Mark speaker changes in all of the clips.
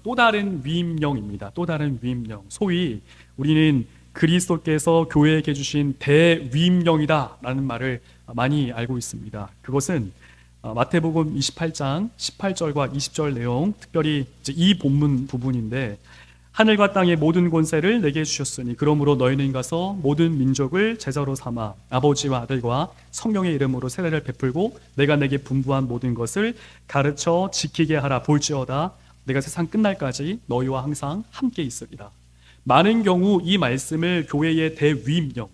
Speaker 1: 또 다른 위임령입니다. 또 다른 위임령. 소위 우리는 그리스도께서 교회에게 주신 대위임령이다라는 말을 많이 알고 있습니다. 그것은 마태복음 28장 18절과 20절 내용, 특별히 이제 이 본문 부분인데, 하늘과 땅의 모든 권세를 내게 주셨으니 그러므로 너희는 가서 모든 민족을 제자로 삼아 아버지와 아들과 성령의 이름으로 세례를 베풀고 내가 내게 분부한 모든 것을 가르쳐 지키게 하라. 볼지어다 내가 세상 끝날까지 너희와 항상 함께 있으리라. 많은 경우 이 말씀을 교회의 대위임령,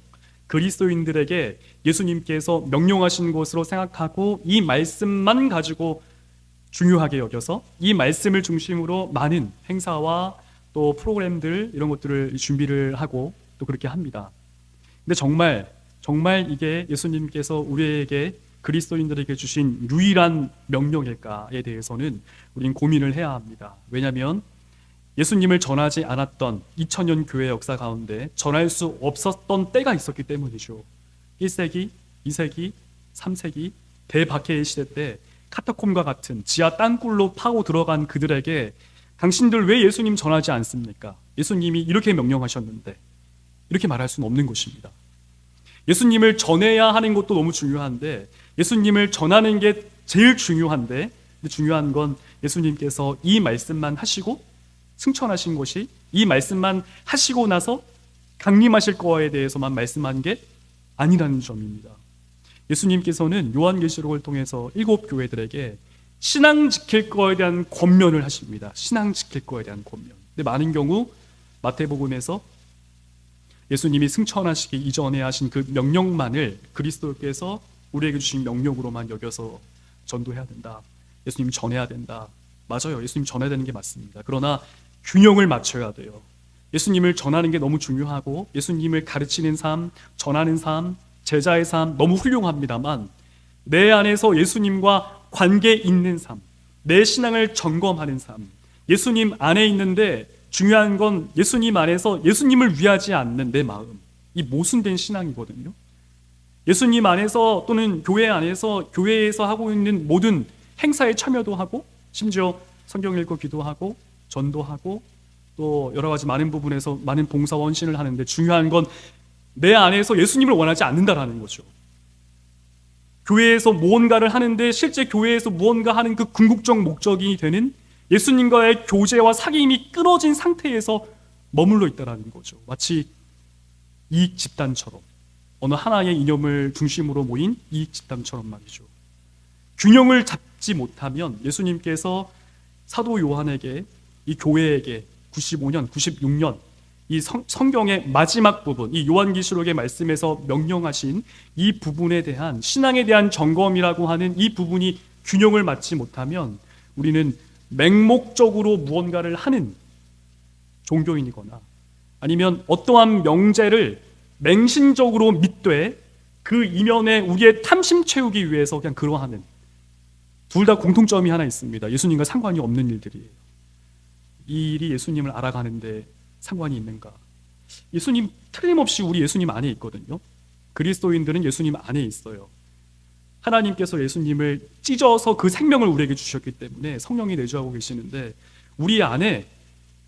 Speaker 1: 그리스도인들에게 예수님께서 명령하신 것으로 생각하고 이 말씀만 가지고 중요하게 여겨서 이 말씀을 중심으로 많은 행사와 또 프로그램들 이런 것들을 준비를 하고 또 그렇게 합니다. 근데 정말 이게 예수님께서 우리에게 그리스도인들에게 주신 유일한 명령일까에 대해서는 우리는 고민을 해야 합니다. 왜냐하면 예수님을 전하지 않았던 2000년 교회 역사 가운데 전할 수 없었던 때가 있었기 때문이죠. 1세기, 2세기, 3세기 대박해의 시대 때 카타콤과 같은 지하 땅굴로 파고 들어간 그들에게 당신들 왜 예수님 전하지 않습니까? 예수님이 이렇게 명령하셨는데, 이렇게 말할 수는 없는 것입니다. 예수님을 전해야 하는 것도 너무 중요한데, 예수님을 전하는 게 제일 중요한데, 중요한 건 예수님께서 이 말씀만 하시고 승천하신 것이, 이 말씀만 하시고 나서 강림하실 거에 대해서만 말씀한 게 아니라는 점입니다. 예수님께서는 요한계시록을 통해서 7교회들에게 신앙 지킬 거에 대한 권면을 하십니다. 신앙 지킬 거에 대한 권면. 근데 많은 경우 마태복음에서 예수님이 승천하시기 이전에 하신 그 명령만을 그리스도께서 우리에게 주신 명령으로만 여겨서 전도해야 된다. 예수님 전해야 된다. 맞아요. 예수님 전해야 되는 게 맞습니다. 그러나 균형을 맞춰야 돼요. 예수님을 전하는 게 너무 중요하고 예수님을 가르치는 삶, 전하는 삶, 제자의 삶 너무 훌륭합니다만, 내 안에서 예수님과 관계 있는 삶, 내 신앙을 점검하는 삶, 예수님 안에 있는데 중요한 건 예수님 안에서 예수님을 위하지 않는 내 마음, 이 모순된 신앙이거든요. 예수님 안에서 또는 교회 안에서 교회에서 하고 있는 모든 행사에 참여도 하고 심지어 성경 읽고 기도하고 전도하고 또 여러 가지 많은 부분에서 많은 봉사와 헌신을 하는데 중요한 건 내 안에서 예수님을 원하지 않는다라는 거죠. 교회에서 무언가를 하는데 실제 교회에서 무언가 하는 그 궁극적 목적이 되는 예수님과의 교제와 사귐이 끊어진 상태에서 머물러 있다는 거죠. 마치 이익 집단처럼, 어느 하나의 이념을 중심으로 모인 이익 집단처럼 말이죠. 균형을 잡지 못하면 예수님께서 사도 요한에게, 이 교회에게 95년, 96년 이 성경의 마지막 부분, 이 요한계시록의 말씀에서 명령하신 이 부분에 대한 신앙에 대한 점검이라고 하는 이 부분이 균형을 맞지 못하면 우리는 맹목적으로 무언가를 하는 종교인이거나 아니면 어떠한 명제를 맹신적으로 믿되 그 이면에 우리의 탐심 채우기 위해서 그냥 그러하는, 둘 다 공통점이 하나 있습니다. 예수님과 상관이 없는 일들이에요. 이 일이 예수님을 알아가는데 상관이 있는가? 예수님 틀림없이 우리 예수님 안에 있거든요. 그리스도인들은 예수님 안에 있어요. 하나님께서 예수님을 찢어서 그 생명을 우리에게 주셨기 때문에 성령이 내주하고 계시는데, 우리 안에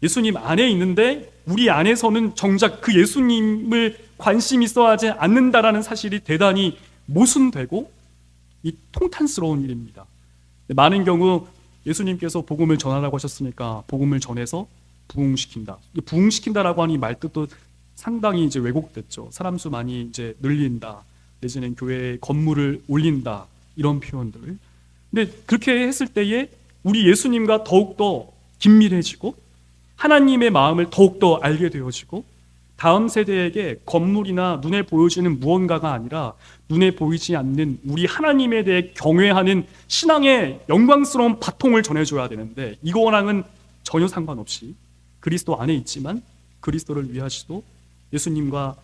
Speaker 1: 예수님 안에 있는데 우리 안에서는 정작 그 예수님을 관심 있어 하지 않는다라는 사실이 대단히 모순되고 이 통탄스러운 일입니다. 많은 경우 예수님께서 복음을 전하라고 하셨으니까 복음을 전해서 부흥시킨다. 부흥시킨다라고 하는 이 말뜻도 상당히 이제 왜곡됐죠. 사람 수 많이 이제 늘린다, 내지는 교회에 건물을 올린다, 이런 표현들. 근데 그렇게 했을 때에 우리 예수님과 더욱더 긴밀해지고 하나님의 마음을 더욱더 알게 되어지고 다음 세대에게 건물이나 눈에 보여지는 무언가가 아니라 눈에 보이지 않는 우리 하나님에 대해 경외하는 신앙의 영광스러운 바통을 전해줘야 되는데, 이거랑은 전혀 상관없이 그리스도 안에 있지만 그리스도를 위하시도 예수님과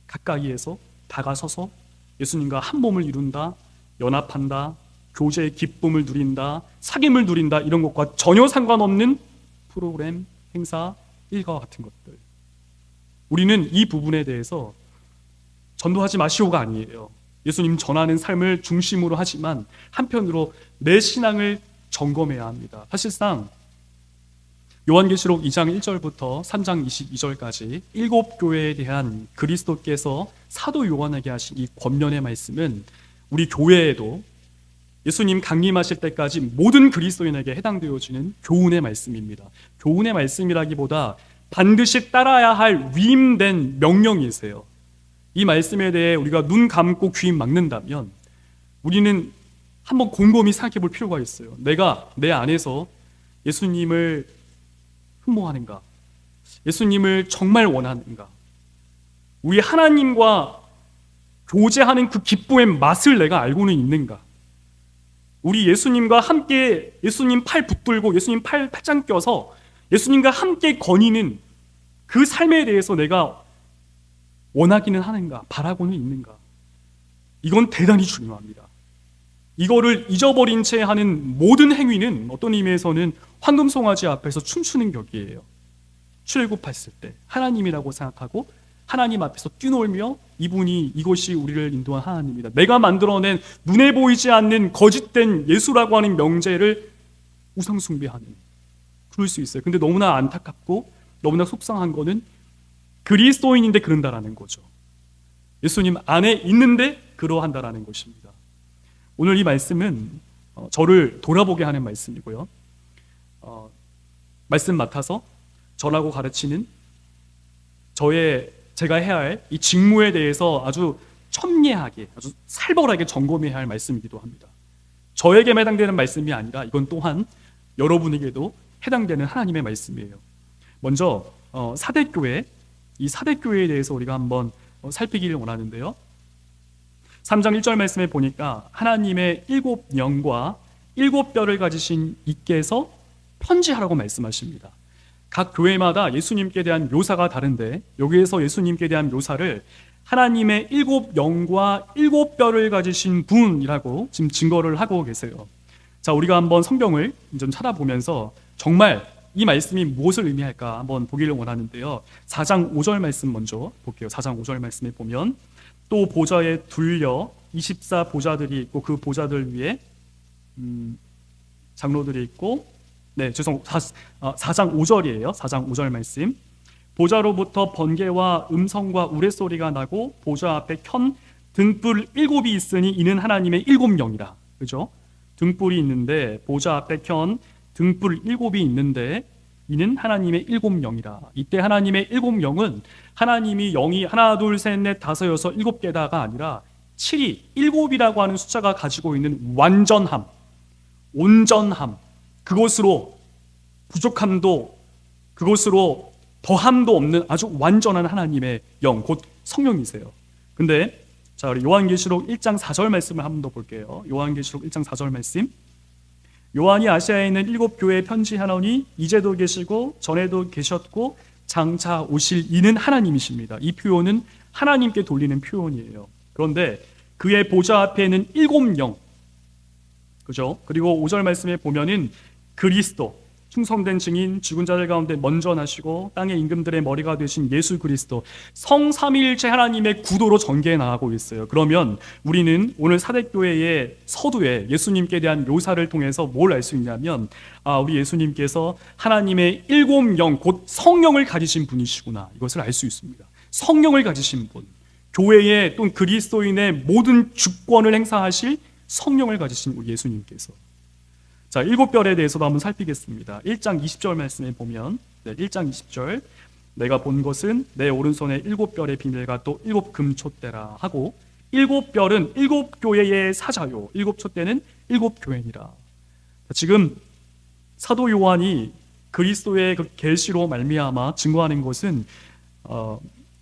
Speaker 1: 가까이에서 다가서서 예수님과 한 몸을 이룬다, 연합한다, 교제의 기쁨을 누린다, 사귐을 누린다, 이런 것과 전혀 상관없는 프로그램, 행사, 일과 같은 것들. 우리는 이 부분에 대해서 전도하지 마시오가 아니에요. 예수님 전하는 삶을 중심으로 하지만 한편으로 내 신앙을 점검해야 합니다. 사실상 요한계시록 2장 1절부터 3장 22절까지 7교회에 대한 그리스도께서 사도 요한에게 하신 이 권면의 말씀은 우리 교회에도 예수님 강림하실 때까지 모든 그리스도인에게 해당되어지는 교훈의 말씀입니다. 교훈의 말씀이라기보다 반드시 따라야 할 위임된 명령이세요. 이 말씀에 대해 우리가 눈 감고 귀 막는다면 우리는 한번 곰곰이 생각해 볼 필요가 있어요. 내가 내 안에서 예수님을 흠모하는가? 예수님을 정말 원하는가? 우리 하나님과 교제하는 그 기쁨의 맛을 내가 알고는 있는가? 우리 예수님과 함께 예수님 팔 붙들고 예수님 팔짱 껴서 예수님과 함께 거니는 그 삶에 대해서 내가 원하기는 하는가? 바라고는 있는가? 이건 대단히 중요합니다. 이거를 잊어버린 채 하는 모든 행위는 어떤 의미에서는 황금송아지 앞에서 춤추는 격이에요. 출애굽했을 때 하나님이라고 생각하고 하나님 앞에서 뛰놀며 이것이 우리를 인도한 하나님이다. 내가 만들어낸 눈에 보이지 않는 거짓된 예수라고 하는 명제를 우상숭배하는, 그럴 수 있어요. 근데 너무나 안타깝고 너무나 속상한 거는 그리스도인인데 그런다라는 거죠. 예수님 안에 있는데 그러한다라는 것입니다. 오늘 이 말씀은 저를 돌아보게 하는 말씀이고요. 말씀 맡아서 저라고 가르치는 제가 해야 할 이 직무에 대해서 아주 첨예하게, 아주 살벌하게 점검해야 할 말씀이기도 합니다. 저에게만 해당되는 말씀이 아니라 이건 또한 여러분에게도 해당되는 하나님의 말씀이에요. 먼저 사대교회, 이 사대교회에 대해서 우리가 한번 살피기를 원하는데요. 3장 1절 말씀에 보니까 하나님의 7영과 7뼈를 가지신 이께서 편지하라고 말씀하십니다. 각 교회마다 예수님께 대한 묘사가 다른데 여기에서 예수님께 대한 묘사를 하나님의 7영과 7뼈를 가지신 분이라고 지금 증거를 하고 계세요. 자, 우리가 한번 성경을 좀 찾아보면서 정말 이 말씀이 무엇을 의미할까 한번 보기를 원하는데요. 4장 5절 말씀 먼저 볼게요. 4장 5절 말씀에 보면 또 보좌에 둘려 24보좌들이 있고 그 보좌들 위에 장로들이 있고 4장 5절이에요. 4장 5절 말씀. 보좌로부터 번개와 음성과 우레소리가 나고 보좌 앞에 켠 등불 7이 있으니 이는 하나님의 7영이라. 그죠? 등불이 있는데 보좌 앞에 켠 등불 7이 있는데 이는 하나님의 7영이라. 이때 하나님의 7영은 하나님이 영이 하나 둘 셋 넷 다섯 여섯 7개다가 아니라 7이 7이라고 하는 숫자가 가지고 있는 완전함, 온전함, 그것으로 부족함도 그것으로 더함도 없는 아주 완전한 하나님의 영, 곧 성령이세요. 근데 자, 우리 요한계시록 1장 4절 말씀을 한 번 더 볼게요. 요한계시록 1장 4절 말씀. 요한이 아시아에 있는 7교회에 편지하노니 이제도 계시고 전에도 계셨고 장차 오실 이는 하나님이십니다. 이 표현은 하나님께 돌리는 표현이에요. 그런데 그의 보좌 앞에는 7영, 그죠? 그리고 5절 말씀에 보면은 그리스도, 충성된 증인, 죽은 자들 가운데 먼저 나시고 땅의 임금들의 머리가 되신 예수 그리스도, 성삼위일체 하나님의 구도로 전개해 나가고 있어요. 그러면 우리는 오늘 사대교회의 서두에 예수님께 대한 묘사를 통해서 뭘 알 수 있냐면 우리 예수님께서 하나님의 7영, 곧 성령을 가지신 분이시구나, 이것을 알 수 있습니다. 성령을 가지신 분, 교회의 또 그리스도인의 모든 주권을 행사하실 성령을 가지신 우리 예수님께서. 자, 7별에 대해서도 한번 살피겠습니다. 1장 20절 말씀에 보면 1장 20절 내가 본 것은 내 오른손에 7별의 비밀과 또 7금촛대라 하고 7별은 7교회의 사자요 7촛대는 7교회니라. 지금 사도 요한이 그리스도의 그 계시로 말미암아 증거하는 것은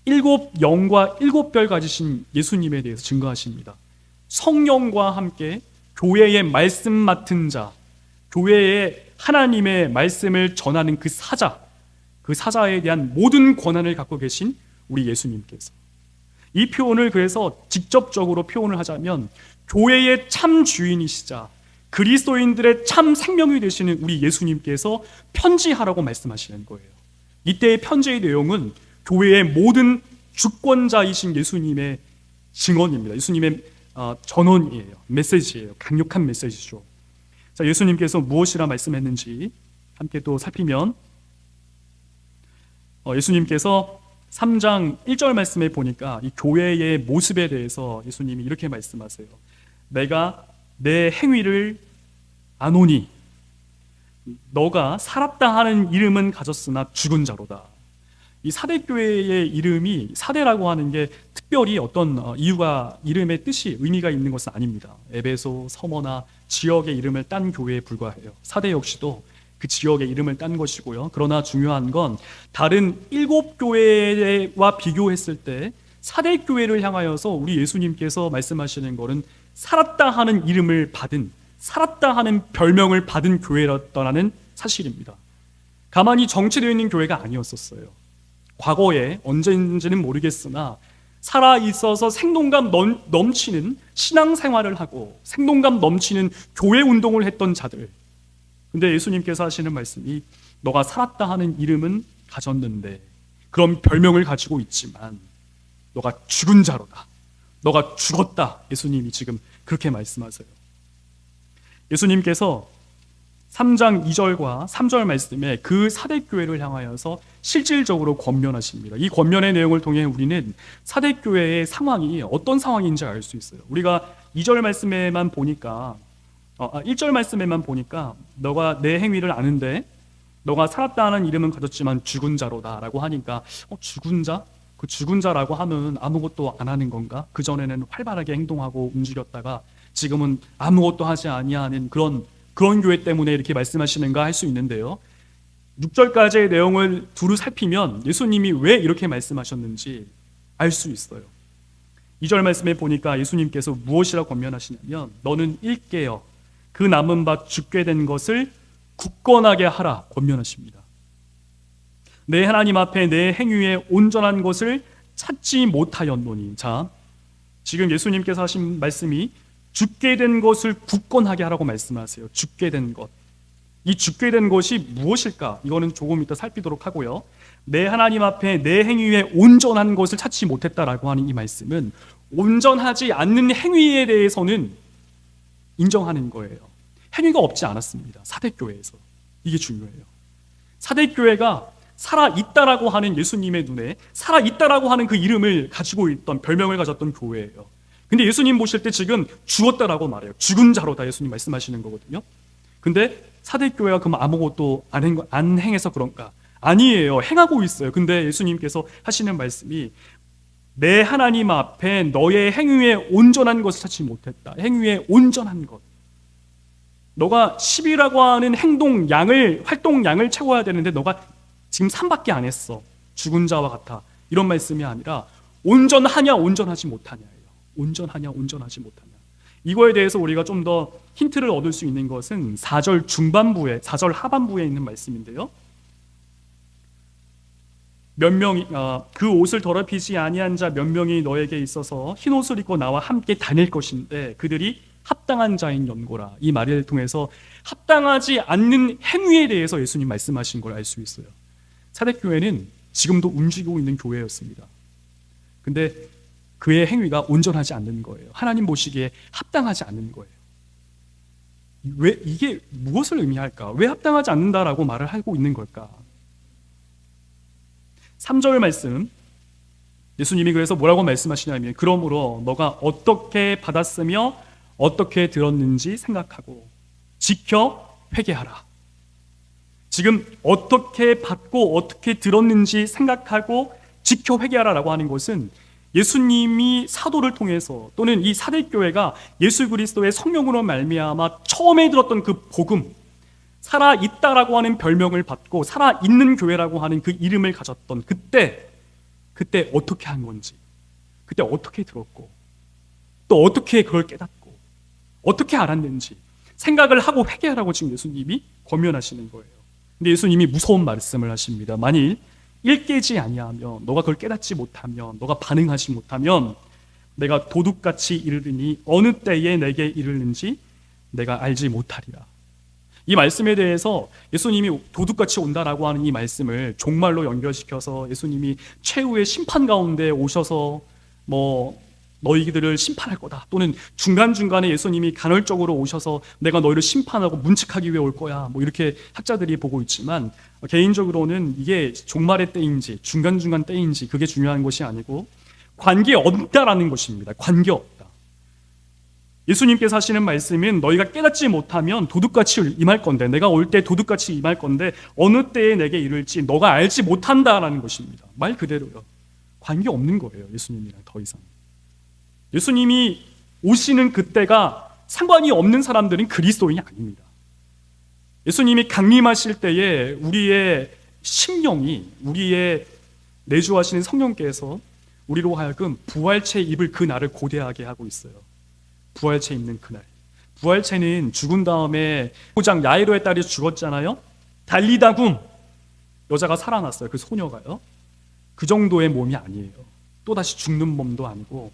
Speaker 1: 7영과 7별 가지신 예수님에 대해서 증거하십니다. 성령과 함께 교회의 말씀 맡은 자, 교회에 하나님의 말씀을 전하는 그 사자에 대한 모든 권한을 갖고 계신 우리 예수님께서, 이 표현을 그래서 직접적으로 표현을 하자면 교회의 참 주인이시자 그리스도인들의 참 생명이 되시는 우리 예수님께서 편지하라고 말씀하시는 거예요. 이때의 편지의 내용은 교회의 모든 주권자이신 예수님의 증언입니다. 예수님의 전언이에요. 메시지예요. 강력한 메시지죠. 자, 예수님께서 무엇이라 말씀했는지 함께 또 살피면 예수님께서 3장 1절 말씀에 보니까 이 교회의 모습에 대해서 예수님이 이렇게 말씀하세요. 내가 내 행위를 아노니 너가 살았다 하는 이름은 가졌으나 죽은 자로다. 이 사대교회의 이름이 사대라고 하는 게 특별히 어떤 이유가 이름의 뜻이 의미가 있는 것은 아닙니다. 에베소, 서머나 지역의 이름을 딴 교회에 불과해요. 사대 역시도 그 지역의 이름을 딴 것이고요. 그러나 중요한 건 다른 7교회와 비교했을 때 사대교회를 향하여서 우리 예수님께서 말씀하시는 것은 살았다 하는 이름을 받은, 살았다 하는 별명을 받은 교회였다는 사실입니다. 가만히 정체되어 있는 교회가 아니었었어요. 과거에 언제인지는 모르겠으나 살아있어서 생동감 넘치는 신앙생활을 하고 생동감 넘치는 교회 운동을 했던 자들. 근데 예수님께서 하시는 말씀이 너가 살았다 하는 이름은 가졌는데 그런 별명을 가지고 있지만 너가 죽은 자로다. 너가 죽었다. 예수님이 지금 그렇게 말씀하세요. 예수님께서 3장 2절과 3절 말씀에 그 사대교회를 향하여서 실질적으로 권면하십니다. 이 권면의 내용을 통해 우리는 사대교회의 상황이 어떤 상황인지 알 수 있어요. 우리가 2절 말씀에만 보니까 1절 말씀에만 보니까 너가 내 행위를 아는데 너가 살았다 하는 이름은 가졌지만 죽은 자로다 라고 하니까 죽은 자? 그 죽은 자라고 하면 아무것도 안 하는 건가? 그전에는 활발하게 행동하고 움직였다가 지금은 아무것도 하지 아니하는 그런 교회 때문에 이렇게 말씀하시는가 할 수 있는데요. 6절까지의 내용을 두루 살피면 예수님이 왜 이렇게 말씀하셨는지 알 수 있어요. 2절 말씀에 보니까 예수님께서 무엇이라고 권면하시냐면 너는 일깨어 그 남은 바 죽게 된 것을 굳건하게 하라 권면하십니다. 내 하나님 앞에 내 행위에 온전한 것을 찾지 못하였노니. 자, 지금 예수님께서 하신 말씀이 죽게 된 것을 굳건하게 하라고 말씀하세요. 죽게 된 것. 이 죽게 된 것이 무엇일까? 이거는 조금 이따 살피도록 하고요. 내 하나님 앞에 내 행위에 온전한 것을 찾지 못했다라고 하는 이 말씀은 온전하지 않는 행위에 대해서는 인정하는 거예요. 행위가 없지 않았습니다. 사대교회에서. 이게 중요해요. 사대교회가 살아있다라고 하는 예수님의 눈에 살아있다라고 하는 그 이름을 가지고 있던 별명을 가졌던 교회예요. 근데 예수님 보실 때 지금 죽었다라고 말해요. 죽은 자로다 예수님 말씀하시는 거거든요. 근데 사대교회가 그럼 아무것도 안 행해서 그런가? 아니에요. 행하고 있어요. 근데 예수님께서 하시는 말씀이 내 하나님 앞에 너의 행위에 온전한 것을 찾지 못했다. 행위에 온전한 것. 너가 10이라고 하는 활동량을 채워야 되는데 너가 지금 3밖에 안 했어. 죽은 자와 같아. 이런 말씀이 아니라 온전하냐 온전하지 못하냐예요. 온전하냐 온전하지 못하냐. 이거에 대해서 우리가 좀 더 힌트를 얻을 수 있는 것은 4절 하반부에 있는 말씀인데요. 몇 명이 그 옷을 더럽히지 아니한 자 몇 명이 너에게 있어서 흰 옷을 입고 나와 함께 다닐 것인데 그들이 합당한 자인 연고라. 이 말을 통해서 합당하지 않는 행위에 대해서 예수님 말씀하신 걸 알 수 있어요. 사대교회는 지금도 움직이고 있는 교회였습니다. 근데 그의 행위가 온전하지 않는 거예요. 하나님 보시기에 합당하지 않는 거예요. 왜 이게 무엇을 의미할까? 왜 합당하지 않는다라고 말을 하고 있는 걸까? 3절 말씀 예수님이 그래서 뭐라고 말씀하시냐면 그러므로 너가 어떻게 받았으며 어떻게 들었는지 생각하고 지켜 회개하라. 지금 어떻게 받고 어떻게 들었는지 생각하고 지켜 회개하라라고 하는 것은 예수님이 사도를 통해서 또는 이 사대교회가 예수 그리스도의 성령으로 말미암아 처음에 들었던 그 복음, 살아있다라고 하는 별명을 받고 살아있는 교회라고 하는 그 이름을 가졌던 그때 어떻게 한 건지, 그때 어떻게 들었고 또 어떻게 그걸 깨닫고 어떻게 알았는지 생각을 하고 회개하라고 지금 예수님이 권면하시는 거예요. 근데 예수님이 무서운 말씀을 하십니다. 만일 일깨지 아니하면, 너가 그걸 깨닫지 못하면, 너가 반응하지 못하면 내가 도둑같이 이르르니 어느 때에 내게 이르는지 내가 알지 못하리라. 이 말씀에 대해서 예수님이 도둑같이 온다라고 하는 이 말씀을 종말로 연결시켜서 예수님이 최후의 심판 가운데 오셔서 너희들을 심판할 거다. 또는 중간중간에 예수님이 간헐적으로 오셔서 내가 너희를 심판하고 문책하기 위해 올 거야. 뭐 이렇게 학자들이 보고 있지만 개인적으로는 이게 종말의 때인지 중간중간 때인지 그게 중요한 것이 아니고 관계 없다라는 것입니다. 관계 없다. 예수님께서 하시는 말씀은 너희가 깨닫지 못하면 도둑같이 임할 건데 내가 올 때 도둑같이 임할 건데 어느 때에 내게 이를지 너가 알지 못한다라는 것입니다. 말 그대로요. 관계 없는 거예요. 예수님이랑 더 이상. 예수님이 오시는 그때가 상관이 없는 사람들은 그리스도인이 아닙니다. 예수님이 강림하실 때에 우리의 심령이 우리의 내주하시는 성령께서 우리로 하여금 부활체 입을 그 날을 고대하게 하고 있어요. 부활체 입는 그날. 부활체는 죽은 다음에 호장 야이로의 딸이 죽었잖아요. 달리다굼 여자가 살아났어요. 그 소녀가요. 그 정도의 몸이 아니에요. 또다시 죽는 몸도 아니고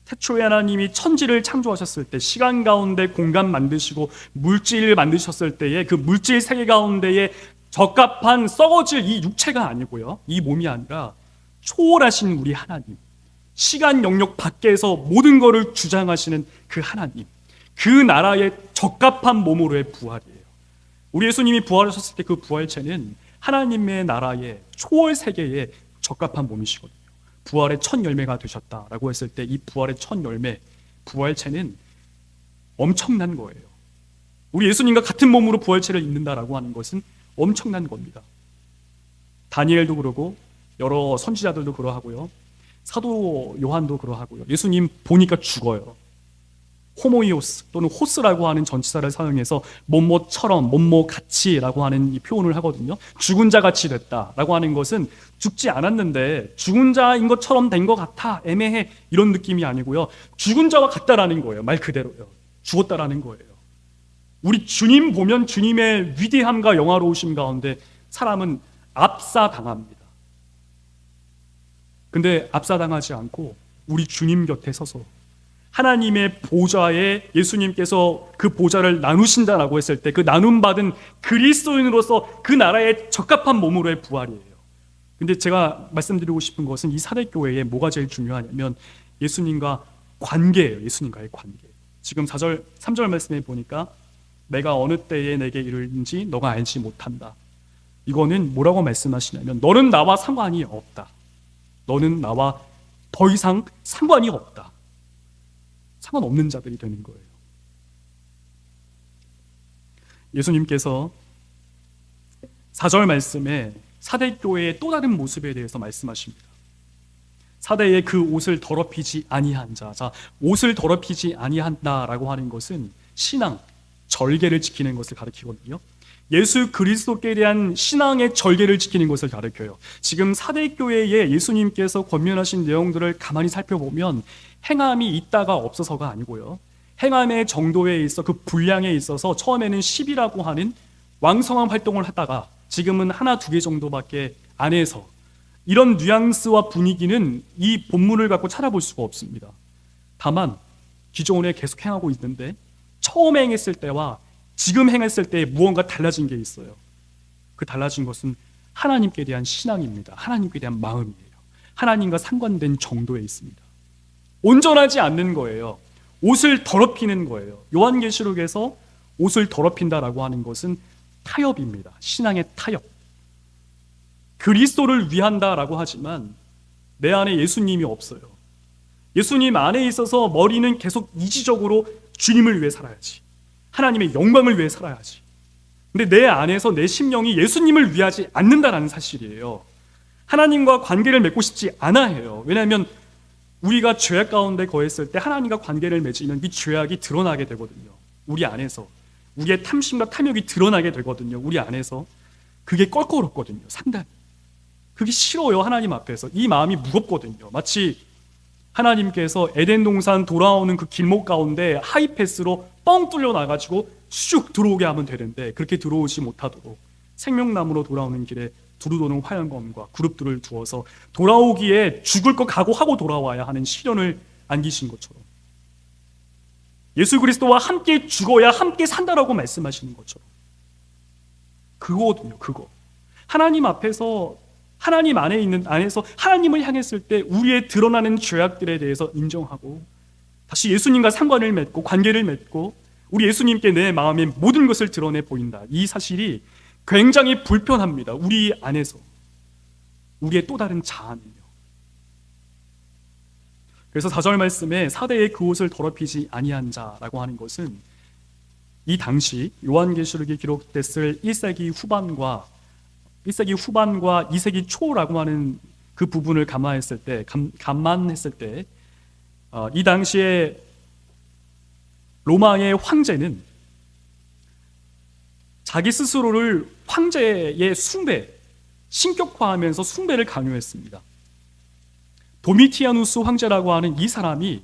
Speaker 1: 태초에 하나님이 천지를 창조하셨을 때 시간 가운데 공간 만드시고 물질을 만드셨을 때에 그 물질 세계 가운데에 적합한 썩어질 이 육체가 아니고요. 이 몸이 아니라 초월하신 우리 하나님, 시간 영역 밖에서 모든 것을 주장하시는 그 하나님, 그 나라의 적합한 몸으로의 부활이에요. 우리 예수님이 부활하셨을 때 그 부활체는 하나님의 나라의 초월 세계에 적합한 몸이시거든요. 부활의 첫 열매가 되셨다라고 했을 때 이 부활의 첫 열매, 부활체는 엄청난 거예요. 우리 예수님과 같은 몸으로 부활체를 입는다라고 하는 것은 엄청난 겁니다. 다니엘도 그러고 여러 선지자들도 그러하고요. 사도 요한도 그러하고요. 예수님 보니까 죽어요. 호모이오스 또는 호스라고 하는 전치사를 사용해서 뭐뭐처럼 뭐뭐같이라고 하는 이 표현을 하거든요. 죽은 자같이 됐다라고 하는 것은 죽지 않았는데 죽은 자인 것처럼 된 것 같아 애매해 이런 느낌이 아니고요. 죽은 자와 같다라는 거예요. 말 그대로요. 죽었다라는 거예요. 우리 주님 보면 주님의 위대함과 영화로우심 가운데 사람은 압사당합니다. 근데 압사당하지 않고 우리 주님 곁에 서서 하나님의 보좌에 예수님께서 그 보좌를 나누신다라고 했을 때 그 나눔받은 그리스도인으로서 그 나라의 적합한 몸으로의 부활이에요. 근데 제가 말씀드리고 싶은 것은 이 사대교회에 뭐가 제일 중요하냐면 예수님과 관계예요. 예수님과의 관계. 지금 3절 말씀에 보니까 내가 어느 때에 내게 이르는지 너가 알지 못한다. 이거는 뭐라고 말씀하시냐면 너는 나와 상관이 없다. 너는 나와 더 이상 상관이 없다. 상관없는 자들이 되는 거예요. 예수님께서 4절 말씀에 사대교회의 또 다른 모습에 대해서 말씀하십니다. 사대의 그 옷을 더럽히지 아니한 자. 자, 옷을 더럽히지 아니한다라고 하는 것은 신앙, 절개를 지키는 것을 가리키거든요. 예수 그리스도께 대한 신앙의 절개를 지키는 것을 가리켜요. 지금 사대교회에 예수님께서 권면하신 내용들을 가만히 살펴보면 행함이 있다가 없어서가 아니고요. 행함의 정도에 있어 그 분량에 있어서 처음에는 10이라고 하는 왕성한 활동을 하다가 지금은 하나 두 개 정도밖에 안 해서 이런 뉘앙스와 분위기는 이 본문을 갖고 찾아볼 수가 없습니다. 다만 기존에 계속 행하고 있는데 처음 행했을 때와 지금 행했을 때 무언가 달라진 게 있어요. 그 달라진 것은 하나님께 대한 신앙입니다. 하나님께 대한 마음이에요. 하나님과 상관된 정도에 있습니다. 온전하지 않는 거예요. 옷을 더럽히는 거예요. 요한계시록에서 옷을 더럽힌다라고 하는 것은 타협입니다. 신앙의 타협. 그리스도를 위한다라고 하지만 내 안에 예수님이 없어요. 예수님 안에 있어서 머리는 계속 이지적으로 주님을 위해 살아야지. 하나님의 영광을 위해 살아야지. 근데 내 안에서 내 심령이 예수님을 위하지 않는다라는 사실이에요. 하나님과 관계를 맺고 싶지 않아 해요. 왜냐하면 우리가 죄악 가운데 거했을 때 하나님과 관계를 맺으면 이 죄악이 드러나게 되거든요. 우리 안에서 우리의 탐심과 탐욕이 드러나게 되거든요. 우리 안에서 그게 껄끄럽거든요. 상당히 그게 싫어요. 하나님 앞에서 이 마음이 무겁거든요. 마치 하나님께서 에덴 동산 돌아오는 그 길목 가운데 하이패스로 뻥 뚫려 나가지고 쑥 들어오게 하면 되는데 그렇게 들어오지 못하도록 생명나무로 돌아오는 길에 두루도는 화염검과 그룹들을 두어서 돌아오기에 죽을 것 각오하고 돌아와야 하는 시련을 안기신 것처럼 예수 그리스도와 함께 죽어야 함께 산다라고 말씀하시는 것처럼 그거거든요. 그거 하나님 앞에서 하나님 안에 있는 안에서 하나님을 향했을 때 우리의 드러나는 죄악들에 대해서 인정하고 다시 예수님과 상관을 맺고 관계를 맺고 우리 예수님께 내 마음의 모든 것을 드러내 보인다. 이 사실이 굉장히 불편합니다. 우리 안에서 우리의 또 다른 자아는요. 그래서 4절 말씀에 사대의 그 옷을 더럽히지 아니한 자라고 하는 것은 이 당시 요한계시록이 기록됐을 1세기 후반과 2세기 초라고 하는 그 부분을 감안했을 때 이 당시에 로마의 황제는 자기 스스로를 황제의 숭배, 신격화하면서 숭배를 강요했습니다. 도미티아누스 황제라고 하는 이 사람이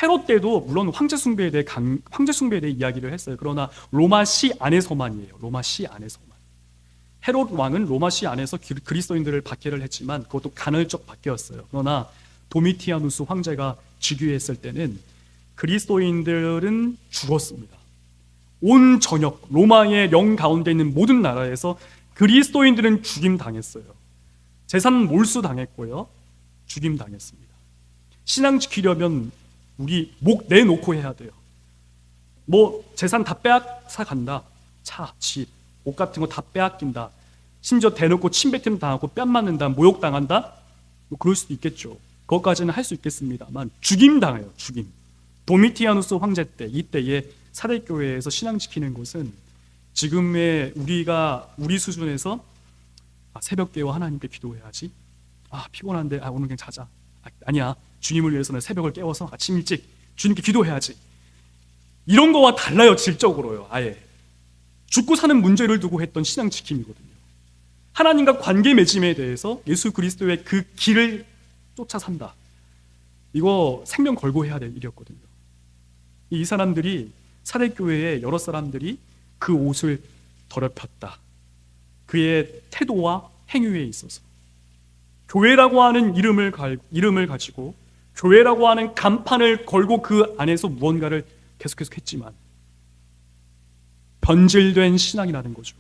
Speaker 1: 헤롯 때도 물론 황제 숭배에 대해 이야기를 했어요. 그러나 로마시 안에서만이에요. 로마시 안에서만. 헤롯 왕은 로마시 안에서 그리스도인들을 박해를 했지만 그것도 간헐적 박해였어요. 그러나 도미티아누스 황제가 즉위했을 때는 그리스도인들은 죽었습니다. 온 전역 로마의 령 가운데 있는 모든 나라에서 그리스도인들은 죽임당했어요. 재산 몰수당했고요. 죽임당했습니다. 신앙 지키려면 우리 목 내놓고 해야 돼요. 뭐 재산 다 빼앗아 간다. 차, 집, 옷 같은 거 다 빼앗긴다. 심지어 대놓고 침뱉음 당하고 뺨 맞는다. 모욕당한다. 뭐 그럴 수도 있겠죠. 그것까지는 할 수 있겠습니다만 죽임당해요. 죽임. 도미티아누스 황제 때 이때의 사대교회에서 신앙 지키는 것은 지금의 우리 수준에서 새벽 깨워 하나님께 기도해야지. 피곤한데 오늘 그냥 자자. 아니야. 주님을 위해서는 새벽을 깨워서 아침 일찍 주님께 기도해야지. 이런 거와 달라요. 질적으로요. 아예 죽고 사는 문제를 두고 했던 신앙 지킴이거든요. 하나님과 관계 맺음에 대해서 예수 그리스도의 그 길을 쫓아 산다. 이거 생명 걸고 해야 될 일이었거든요. 이 사람들이 사대교회의 여러 사람들이 그 옷을 더럽혔다. 그의 태도와 행위에 있어서 교회라고 하는 이름을 가지고 교회라고 하는 간판을 걸고 그 안에서 무언가를 계속해서 했지만 변질된 신앙이라는 거죠.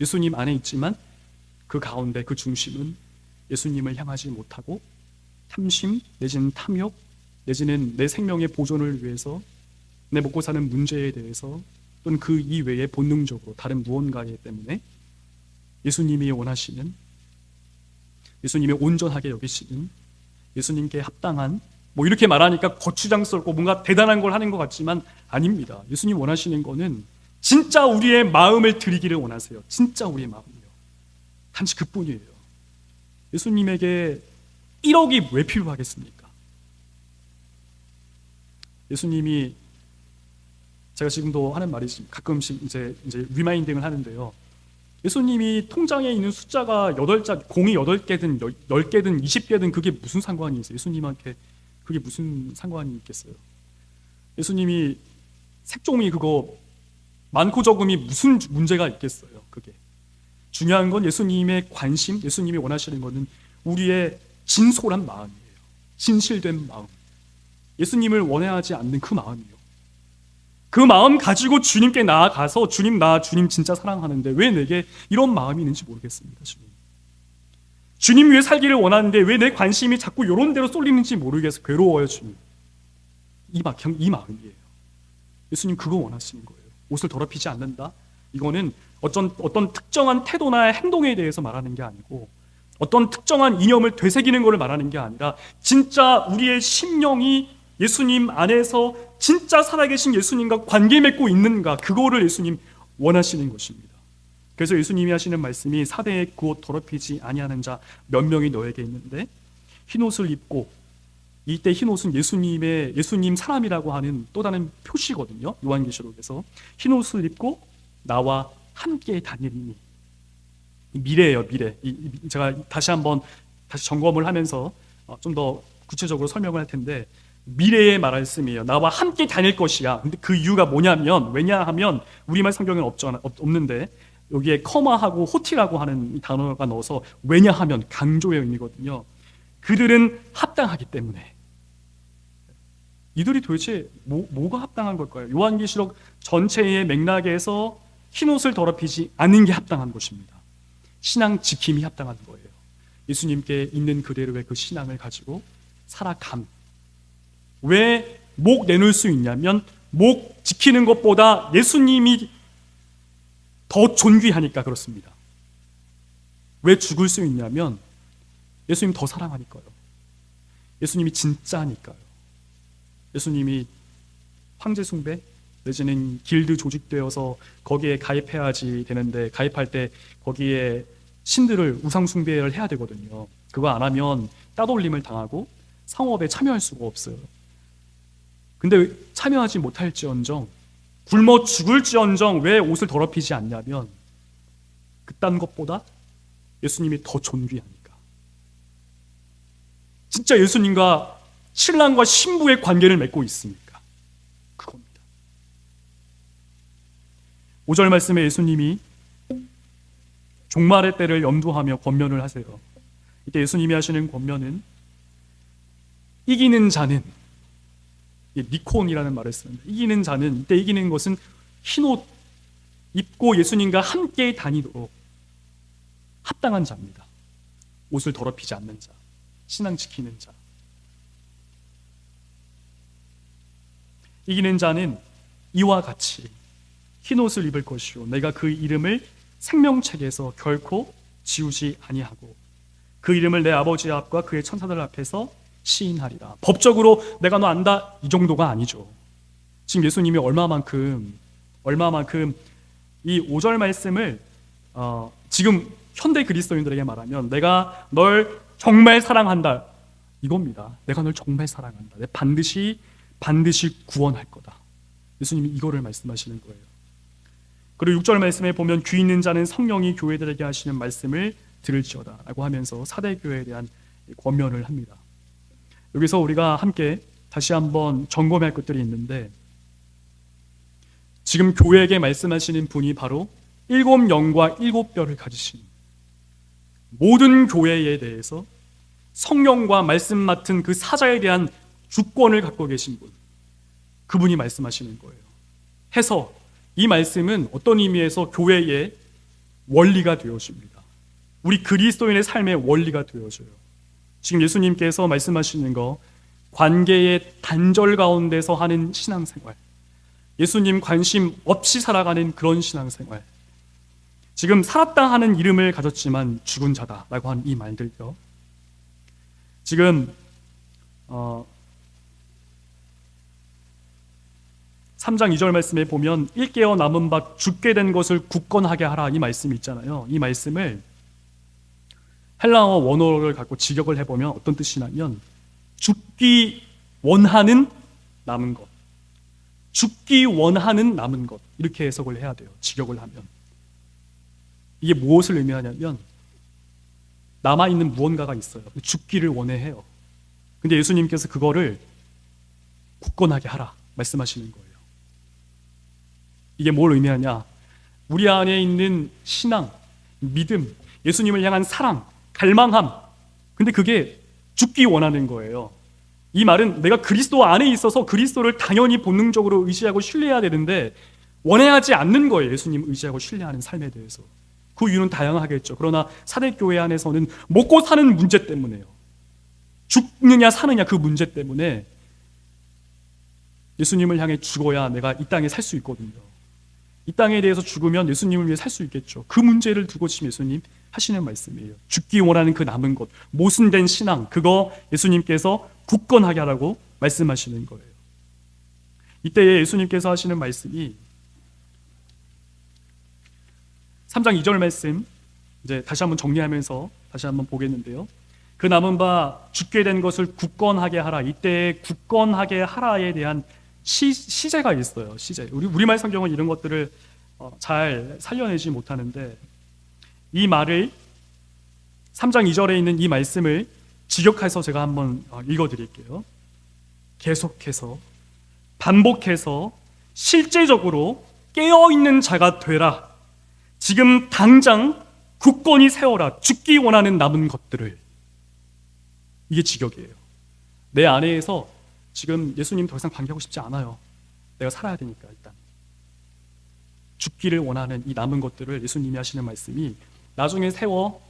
Speaker 1: 예수님 안에 있지만 그 가운데 그 중심은 예수님을 향하지 못하고 탐심 내지는 탐욕 내지는 내 생명의 보존을 위해서 내 먹고 사는 문제에 대해서 또는 그 이외에 본능적으로 다른 무언가에 때문에 예수님이 원하시는 예수님이 온전하게 여기시는 예수님께 합당한 이렇게 말하니까 거추장스럽고 뭔가 대단한 걸 하는 것 같지만 아닙니다. 예수님 원하시는 거는 진짜 우리의 마음을 드리기를 원하세요. 진짜 우리의 마음이요. 단지 그뿐이에요. 예수님에게 1억이 왜 필요하겠습니까? 예수님이 제가 지금도 하는 말이지 가끔씩 이제 리마인딩을 하는데요. 예수님이 통장에 있는 숫자가 8자, 공이 8개든 10개든 20개든 그게 무슨 상관이 있어요? 예수님한테 그게 무슨 상관이 있겠어요? 예수님이 색종이 그거 많고 적음이 무슨 문제가 있겠어요? 그게 중요한 건 예수님의 관심, 예수님이 원하시는 것은 우리의 진솔한 마음이에요. 진실된 마음. 예수님을 원해하지 않는 그 마음이요. 그 마음 가지고 주님께 나아가서 주님 진짜 사랑하는데 왜 내게 이런 마음이 있는지 모르겠습니다. 주님 위해 살기를 원하는데 왜 내 관심이 자꾸 이런 데로 쏠리는지 모르겠어. 괴로워요. 주님. 이 마음이에요. 예수님 그거 원하시는 거예요. 옷을 더럽히지 않는다. 이거는 어떤 특정한 태도나 행동에 대해서 말하는 게 아니고 어떤 특정한 이념을 되새기는 것을 말하는 게 아니라 진짜 우리의 심령이 예수님 안에서 진짜 살아계신 예수님과 관계 맺고 있는가, 그거를 예수님 원하시는 것입니다. 그래서 예수님이 하시는 말씀이 사대의 그 옷 더럽히지 아니하는 자 몇 명이 너에게 있는데 흰옷을 입고, 이때 흰옷은 예수님 사람이라고 하는 또 다른 표시거든요. 요한계시록에서 흰옷을 입고 나와 함께 다니리니, 미래예요. 미래. 제가 다시 점검을 하면서 좀 더 구체적으로 설명을 할 텐데, 미래의 말씀이에요. 나와 함께 다닐 것이야. 근데 그 이유가 뭐냐면, 왜냐하면 우리말 성경에는 없는데 여기에 커마하고 호티라고 하는 단어가 넣어서 왜냐하면 강조의 의미거든요. 그들은 합당하기 때문에. 이들이 도대체 뭐가 합당한 걸까요? 요한계시록 전체의 맥락에서 흰옷을 더럽히지 않는 게 합당한 것입니다. 신앙 지킴이 합당한 거예요. 예수님께 있는 그대로의 그 신앙을 가지고 살아감. 왜 목 내놓을 수 있냐면 목 지키는 것보다 예수님이 더 존귀하니까 그렇습니다. 왜 죽을 수 있냐면 예수님 더 사랑하니까요. 예수님이 진짜니까요. 예수님이 황제 숭배 내지는 길드 조직되어서 거기에 가입해야지 되는데 가입할 때 거기에 신들을 우상 숭배를 해야 되거든요. 그거 안 하면 따돌림을 당하고 상업에 참여할 수가 없어요. 근데 참여하지 못할지언정 굶어 죽을지언정 왜 옷을 더럽히지 않냐면 그딴 것보다 예수님이 더 존귀하니까. 진짜 예수님과 신랑과 신부의 관계를 맺고 있으니까 그겁니다. 5절 말씀에 예수님이 종말의 때를 염두하며 권면을 하세요. 이때 예수님이 하시는 권면은 이기는 자는, 니콘이라는 말을 쓰는데 이기는 자는, 이때 이기는 것은 흰옷 입고 예수님과 함께 다니도록 합당한 자입니다. 옷을 더럽히지 않는 자, 신앙 지키는 자. 이기는 자는 이와 같이 흰옷을 입을 것이요 내가 그 이름을 생명책에서 결코 지우지 아니하고 그 이름을 내 아버지 앞과 그의 천사들 앞에서 시인하리라. 법적으로 내가 너 안다 이 정도가 아니죠. 지금 예수님이 얼마만큼 이 5절 말씀을 지금 현대 그리스도인들에게 말하면 내가 널 정말 사랑한다 이겁니다. 내가 널 정말 사랑한다. 내가 반드시 구원할 거다. 예수님이 이거를 말씀하시는 거예요. 그리고 6절 말씀에 보면 귀 있는 자는 성령이 교회들에게 하시는 말씀을 들을지어다 라고 하면서 사대교회에 대한 권면을 합니다. 여기서 우리가 함께 다시 한번 점검할 것들이 있는데 지금 교회에게 말씀하시는 분이 바로 7영과 7뼈를 가지신 모든 교회에 대해서 성령과 말씀 맡은 그 사자에 대한 주권을 갖고 계신 분, 그분이 말씀하시는 거예요. 해서 이 말씀은 어떤 의미에서 교회의 원리가 되어줍니다. 우리 그리스도인의 삶의 원리가 되어줘요. 지금 예수님께서 말씀하시는 거 관계의 단절 가운데서 하는 신앙생활, 예수님 관심 없이 살아가는 그런 신앙생활, 지금 살았다 하는 이름을 가졌지만 죽은 자다라고 하는 이 말들요. 지금 3장 2절 말씀에 보면 일깨어 남은 바 죽게 된 것을 굳건하게 하라 이 말씀이 있잖아요. 이 말씀을 헬라어 원어를 갖고 직역을 해보면 어떤 뜻이냐면 죽기 원하는 남은 것, 죽기 원하는 남은 것 이렇게 해석을 해야 돼요. 직역을 하면 이게 무엇을 의미하냐면 남아있는 무언가가 있어요. 죽기를 원해해요. 근데 예수님께서 그거를 굳건하게 하라 말씀하시는 거예요. 이게 뭘 의미하냐? 우리 안에 있는 신앙, 믿음, 예수님을 향한 사랑, 갈망함. 근데 그게 죽기 원하는 거예요. 이 말은 내가 그리스도 안에 있어서 그리스도를 당연히 본능적으로 의지하고 신뢰해야 되는데 원해하지 않는 거예요. 예수님 의지하고 신뢰하는 삶에 대해서. 그 이유는 다양하겠죠. 그러나 사대교회 안에서는 먹고 사는 문제 때문에요. 죽느냐 사느냐 그 문제 때문에 예수님을 향해 죽어야 내가 이 땅에 살 수 있거든요. 이 땅에 대해서 죽으면 예수님을 위해 살 수 있겠죠. 그 문제를 두고 지금 예수님 하시는 말씀이에요. 죽기 원하는 그 남은 것, 모순된 신앙, 그거 예수님께서 굳건하게 하라고 말씀하시는 거예요. 이때에 예수님께서 하시는 말씀이 3장 2절 말씀 이제 다시 한번 정리하면서 다시 한번 보겠는데요. 그 남은 바 죽게 된 것을 굳건하게 하라. 이때 굳건하게 하라에 대한 시제가 있어요. 시제. 우리말 성경은 이런 것들을 잘 살려내지 못하는데 이 말을 3장 2절에 있는 이 말씀을 직역해서 제가 한번 읽어드릴게요. 계속해서 반복해서 실제적으로 깨어있는 자가 되라. 지금 당장 굳건히 세워라. 죽기 원하는 남은 것들을. 이게 직역이에요. 내 안에서 지금 예수님 더 이상 관계하고 싶지 않아요. 내가 살아야 되니까 일단. 죽기를 원하는 이 남은 것들을 예수님이 하시는 말씀이 나중에 세워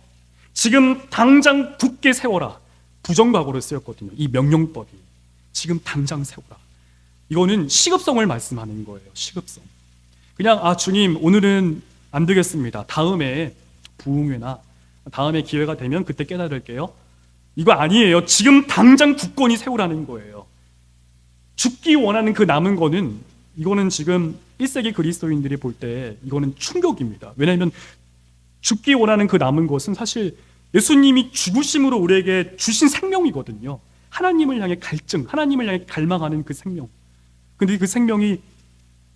Speaker 1: 지금 당장 굳게 세워라. 부정각오로 쓰였거든요. 이 명령법이. 지금 당장 세워라. 이거는 시급성을 말씀하는 거예요. 시급성. 그냥 주님 오늘은 안 되겠습니다. 다음에 부흥회나 다음에 기회가 되면 그때 깨달을게요. 이거 아니에요. 지금 당장 굳건히 세우라는 거예요. 죽기 원하는 그 남은 거는 이거는 지금 1세기 그리스도인들이 볼 때 이거는 충격입니다. 왜냐하면 죽기 원하는 그 남은 것은 사실 예수님이 죽으심으로 우리에게 주신 생명이거든요. 하나님을 향해 갈증, 하나님을 향해 갈망하는 그 생명. 근데 그 생명이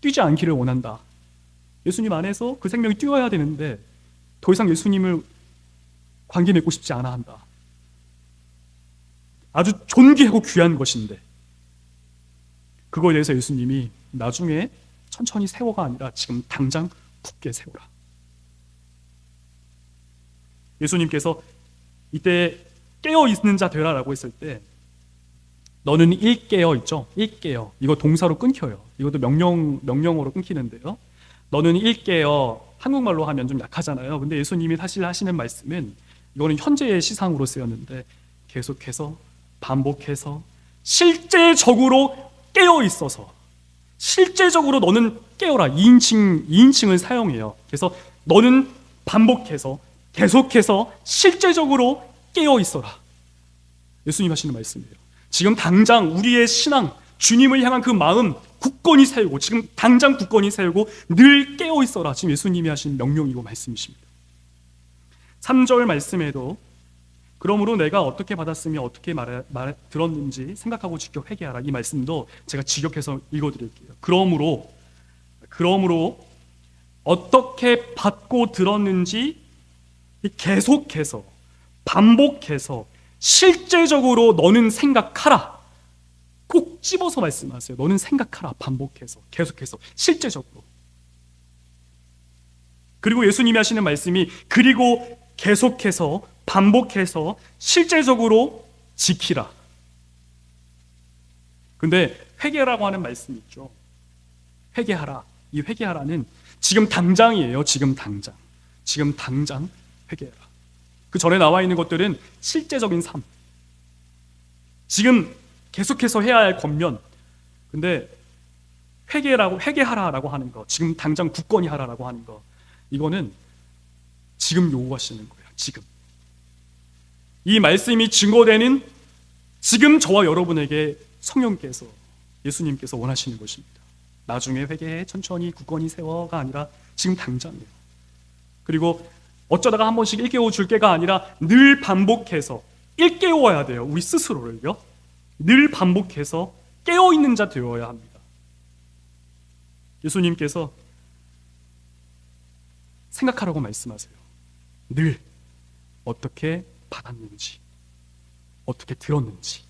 Speaker 1: 뛰지 않기를 원한다. 예수님 안에서 그 생명이 뛰어야 되는데 더 이상 예수님을 관계 맺고 싶지 않아 한다. 아주 존귀하고 귀한 것인데 그거에 대해서 예수님이 나중에 천천히 세워가 아니라 지금 당장 굳게 세우라. 예수님께서 이때 깨어있는 자 되라라고 했을 때 너는 일깨어 있죠? 일깨어. 이거 동사로 끊겨요. 이것도 명령어로 끊기는데요. 너는 일깨어. 한국말로 하면 좀 약하잖아요. 근데 예수님이 사실 하시는 말씀은 이거는 현재의 시상으로 쓰였는데 계속해서 반복해서 실제적으로 깨어 있어서 실제적으로 너는 깨어라. 2인칭을 사용해요. 그래서 너는 반복해서 계속해서 실제적으로 깨어 있어라. 예수님 하시는 말씀이에요. 지금 당장 우리의 신앙, 주님을 향한 그 마음 굳건히 세우고 지금 당장 굳건히 세우고 늘 깨어 있어라. 지금 예수님이 하신 명령이고 말씀이십니다. 3절 말씀에도 그러므로 내가 어떻게 받았으며 어떻게 들었는지 생각하고 직접 회개하라. 이 말씀도 제가 직역해서 읽어드릴게요. 그러므로 어떻게 받고 들었는지 계속해서 반복해서 실제적으로 너는 생각하라. 꼭 집어서 말씀하세요. 너는 생각하라. 반복해서 계속해서 실제적으로. 그리고 예수님이 하시는 말씀이 그리고 계속해서 반복해서 실제적으로 지키라. 근데 회개라고 하는 말씀이 있죠. 회개하라. 이 회개하라는 지금 당장이에요. 지금 당장 회개해라. 그 전에 나와 있는 것들은 실제적인 삶. 지금 계속해서 해야 할 권면. 근데 회개하라라고 하는 거, 지금 당장 굳건히 하라라고 하는 거, 이거는 지금 요구하시는 거예요. 지금. 이 말씀이 증거되는 지금 저와 여러분에게 성령께서, 예수님께서 원하시는 것입니다. 나중에 회개해 천천히 굳건히 세워가 아니라 지금 당장이에요. 그리고 어쩌다가 한 번씩 일깨워 줄 게가 아니라 늘 반복해서 일깨워야 돼요. 우리 스스로를요. 늘 반복해서 깨어있는 자 되어야 합니다. 예수님께서 생각하라고 말씀하세요. 늘 어떻게 받았는지, 어떻게 들었는지.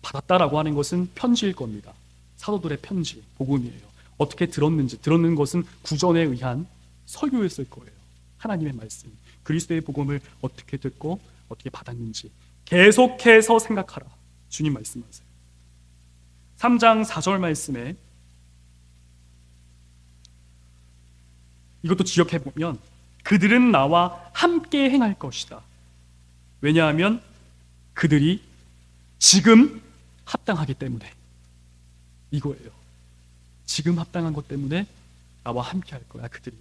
Speaker 1: 받았다라고 하는 것은 편지일 겁니다. 사도들의 편지, 복음이에요. 어떻게 들었는지, 들었는 것은 구전에 의한 설교였을 거예요. 하나님의 말씀, 그리스도의 복음을 어떻게 듣고 어떻게 받았는지 계속해서 생각하라. 주님 말씀하세요. 3장 4절 말씀에 이것도 지역해보면 그들은 나와 함께 행할 것이다. 왜냐하면 그들이 지금 합당하기 때문에. 이거예요. 지금 합당한 것 때문에 나와 함께 할 거야. 그들이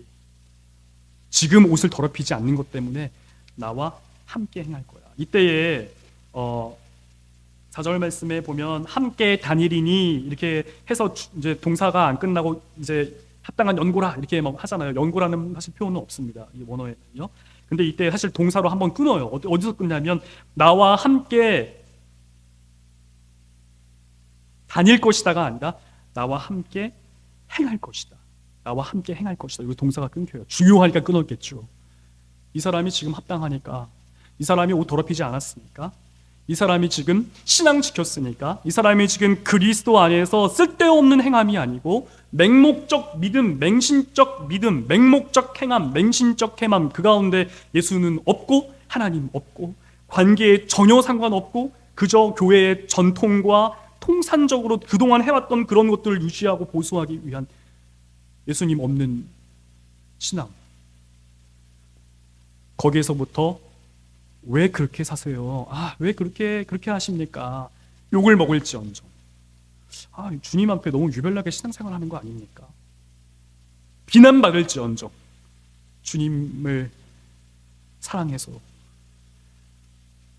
Speaker 1: 지금 옷을 더럽히지 않는 것 때문에 나와 함께 행할 거야. 이때에 4절 말씀에 보면 함께 다니리니 이렇게 해서 이제 동사가 안 끝나고 이제 합당한 연고라 이렇게 막 하잖아요. 연고라는 사실 표현은 없습니다. 이 원어에는요. 근데 이때 사실 동사로 한번 끊어요. 어디서 끊냐면 나와 함께 다닐 것이다가 아니라 나와 함께 행할 것이다. 나와 함께 행할 것이다. 이거 동사가 끊겨요. 중요하니까 끊었겠죠. 이 사람이 지금 합당하니까, 이 사람이 옷 더럽히지 않았으니까, 이 사람이 지금 신앙 지켰으니까, 이 사람이 지금 그리스도 안에서 쓸데없는 행함이 아니고 맹목적 믿음, 맹신적 믿음, 맹목적 행함, 맹신적 행함, 그 가운데 예수는 없고 하나님 없고 관계에 전혀 상관없고 그저 교회의 전통과 통산적으로 그동안 해왔던 그런 것들을 유지하고 보수하기 위한 예수님 없는 신앙. 거기에서부터 왜 그렇게 사세요? 왜 그렇게 하십니까? 욕을 먹을지언정. 주님 앞에 너무 유별나게 신앙생활 하는 거 아닙니까? 비난받을지언정. 주님을 사랑해서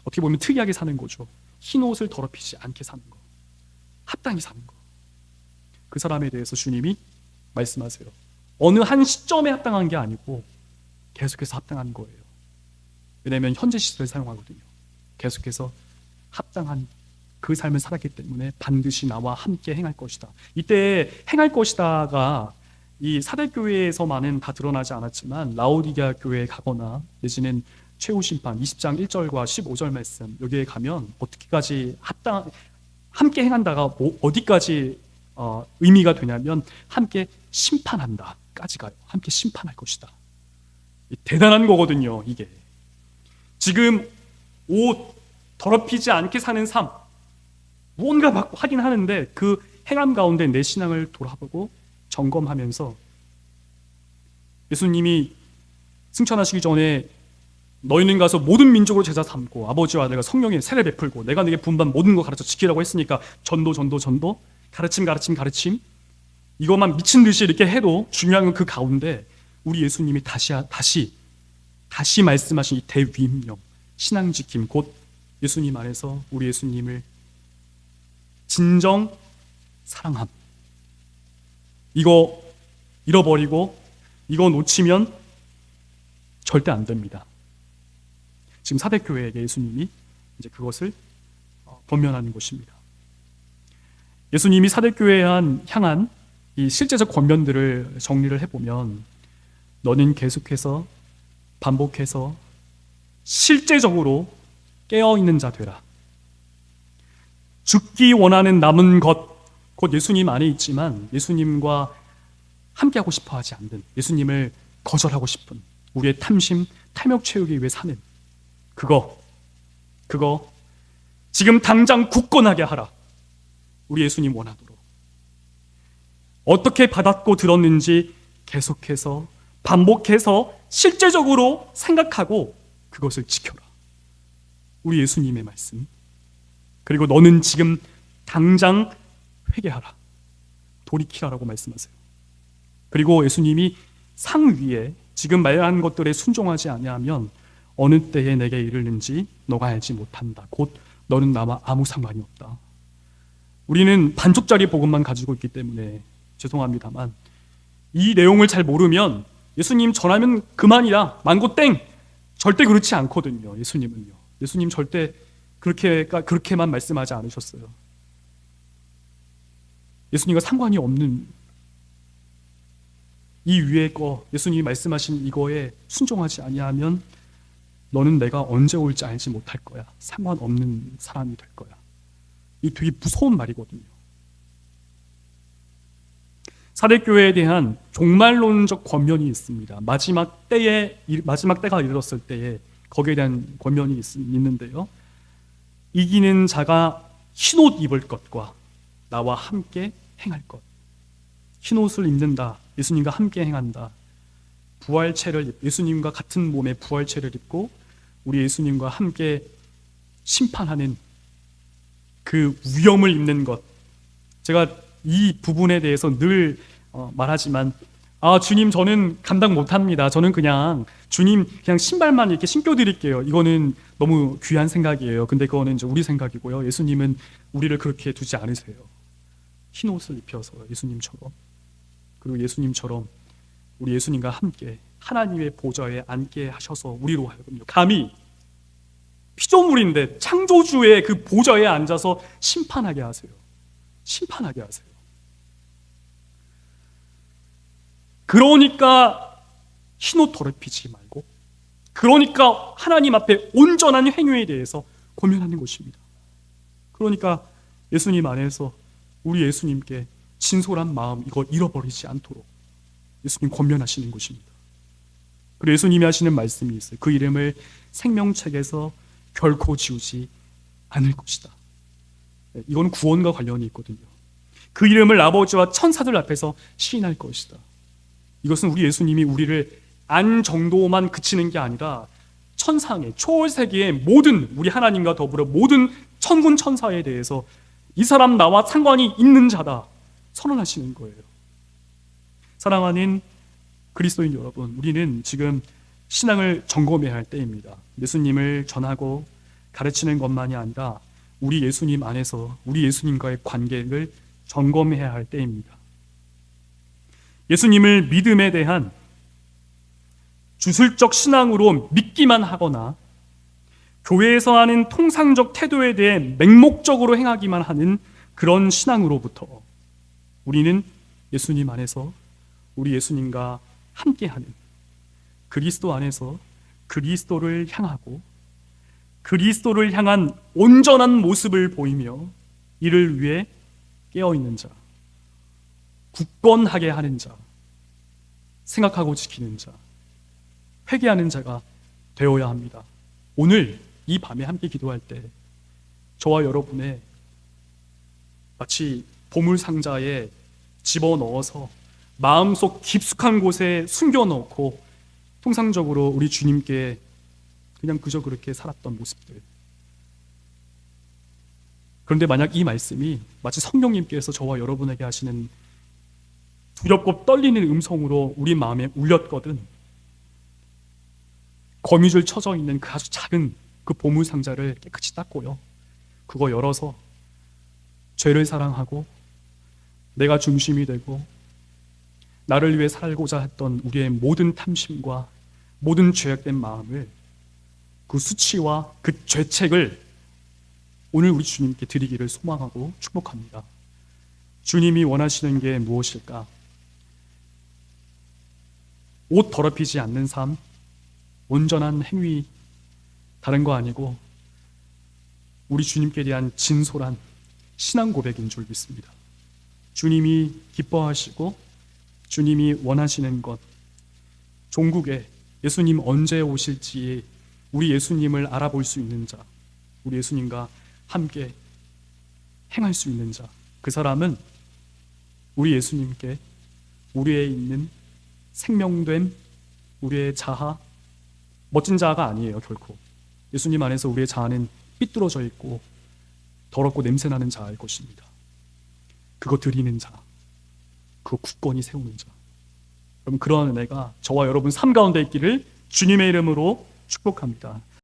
Speaker 1: 어떻게 보면 특이하게 사는 거죠. 흰 옷을 더럽히지 않게 사는 거, 합당히 사는 거. 그 사람에 대해서 주님이 말씀하세요. 어느 한 시점에 합당한 게 아니고 계속해서 합당한 거예요. 왜냐하면 현재 시제를 사용하거든요. 계속해서 합당한 그 삶을 살았기 때문에 반드시 나와 함께 행할 것이다. 이때 행할 것이다가 이 사대교회에서만은 다 드러나지 않았지만 라오디게아 교회에 가거나 내지는 최후심판 20장 1절과 15절 말씀 여기에 가면 어떻게까지 함께 행한다가 어디까지 의미가 되냐면 함께 심판한다까지 가요. 함께 심판할 것이다. 대단한 거거든요. 이게 지금 옷 더럽히지 않게 사는 삶 무언가 하긴 하는데 그 행함 가운데 내 신앙을 돌아보고 점검하면서 예수님이 승천하시기 전에 너희는 가서 모든 민족으로 제자 삼고 아버지와 아들과 성령의 세례 베풀고 내가 네게 분반 모든 거 가르쳐 지키라고 했으니까 전도 가르침 이것만 미친 듯이 이렇게 해도 중요한 건 그 가운데 우리 예수님이 다시 말씀하신 이 대위임령 신앙 지킴 곧 예수님 안에서 우리 예수님을 진정 사랑함. 이거 잃어버리고 이거 놓치면 절대 안 됩니다. 지금 사대교회에게 예수님이 이제 그것을 권면하는 것입니다. 예수님이 사대교회에 향한 이 실제적 권면들을 정리를 해보면 너는 계속해서 반복해서 실제적으로 깨어있는 자 되라. 죽기 원하는 남은 것, 곧 예수님 안에 있지만 예수님과 함께하고 싶어 하지 않는, 예수님을 거절하고 싶은 우리의 탐심, 탐욕 채우기 위해 사는 그거 지금 당장 굳건하게 하라. 우리 예수님 원하도록 어떻게 받았고 들었는지 계속해서 반복해서 실제적으로 생각하고 그것을 지켜라. 우리 예수님의 말씀. 그리고 너는 지금 당장 회개하라. 돌이키라라고 말씀하세요. 그리고 예수님이 상위에 지금 말한 것들에 순종하지 아니하면 어느 때에 내게 이르는지 너가 알지 못한다. 곧 너는 나와 아무 상관이 없다. 우리는 반쪽짜리 복음만 가지고 있기 때문에 죄송합니다만 이 내용을 잘 모르면 예수님 전하면 그만이다. 만고 땡. 절대 그렇지 않거든요. 예수님은요. 예수님 절대 그렇게만 말씀하지 않으셨어요. 예수님과 상관이 없는 이 위에 거, 예수님이 말씀하신 이거에 순종하지 아니하면 너는 내가 언제 올지 알지 못할 거야. 상관없는 사람이 될 거야. 이 되게 무서운 말이거든요. 사대교회에 대한 종말론적 권면이 있습니다. 마지막 때가 이르렀을 때에 거기에 대한 권면이 있는데요. 이기는 자가 흰옷 입을 것과 나와 함께 행할 것. 흰옷을 입는다. 예수님과 함께 행한다. 예수님과 같은 몸의 부활체를 입고 우리 예수님과 함께 심판하는 그 위엄을 입는 것. 제가 이 부분에 대해서 늘 말하지만 주님 저는 감당 못합니다. 저는 그냥 주님 그냥 신발만 이렇게 신겨드릴게요. 이거는 너무 귀한 생각이에요. 근데 그거는 이제 우리 생각이고요. 예수님은 우리를 그렇게 두지 않으세요. 흰 옷을 입혀서 예수님처럼, 그리고 예수님처럼 우리 예수님과 함께 하나님의 보좌에 앉게 하셔서 우리로 하여금요 감히 피조물인데 창조주의 그 보좌에 앉아서 심판하게 하세요. 심판하게 하세요. 그러니까 흰옷 더럽히지 말고, 그러니까 하나님 앞에 온전한 행위에 대해서 고민하는 것입니다. 그러니까 예수님 안에서 우리 예수님께 진솔한 마음 이거 잃어버리지 않도록 예수님 권면하시는 것입니다. 그리고 예수님이 하시는 말씀이 있어요. 그 이름을 생명책에서 결코 지우지 않을 것이다. 이건 구원과 관련이 있거든요. 그 이름을 아버지와 천사들 앞에서 시인할 것이다. 이것은 우리 예수님이 우리를 안 정도만 그치는 게 아니라 천상의 초세계의 모든 우리 하나님과 더불어 모든 천군 천사에 대해서 이 사람 나와 상관이 있는 자다 선언하시는 거예요. 사랑하는 그리스도인 여러분, 우리는 지금 신앙을 점검해야 할 때입니다. 예수님을 전하고 가르치는 것만이 아니라 우리 예수님 안에서 우리 예수님과의 관계를 점검해야 할 때입니다. 예수님을 믿음에 대한 주술적 신앙으로 믿기만 하거나 교회에서 하는 통상적 태도에 대해 맹목적으로 행하기만 하는 그런 신앙으로부터 우리는 예수님 안에서 우리 예수님과 함께하는 그리스도 안에서 그리스도를 향하고 그리스도를 향한 온전한 모습을 보이며 이를 위해 깨어있는 자, 굳건하게 하는 자, 생각하고 지키는 자, 회개하는 자가 되어야 합니다. 오늘 이 밤에 함께 기도할 때 저와 여러분의 마치 보물상자에 집어넣어서 마음속 깊숙한 곳에 숨겨놓고 통상적으로 우리 주님께 그냥 그저 그렇게 살았던 모습들. 그런데 만약 이 말씀이 마치 성령님께서 저와 여러분에게 하시는 두렵고 떨리는 음성으로 우리 마음에 울렸거든, 거미줄 쳐져 있는 그 아주 작은 그 보물 상자를 깨끗이 닦고요, 그거 열어서 죄를 사랑하고 내가 중심이 되고 나를 위해 살고자 했던 우리의 모든 탐심과 모든 죄악된 마음을, 그 수치와 그 죄책을 오늘 우리 주님께 드리기를 소망하고 축복합니다. 주님이 원하시는 게 무엇일까? 옷 더럽히지 않는 삶, 온전한 행위, 다른 거 아니고 우리 주님께 대한 진솔한 신앙 고백인 줄 믿습니다. 주님이 기뻐하시고 주님이 원하시는 것, 종국에 예수님 언제 오실지 우리 예수님을 알아볼 수 있는 자, 우리 예수님과 함께 행할 수 있는 자, 그 사람은 우리 예수님께 우리에 있는 생명됨, 우리의 자아, 멋진 자아가 아니에요. 결코 예수님 안에서 우리의 자아는 삐뚤어져 있고 더럽고 냄새나는 자아일 것입니다. 그거 드리는 자, 그거 굳건히 세우는 자, 그럼 그러한 은혜가 저와 여러분 삶 가운데 있기를 주님의 이름으로 축복합니다.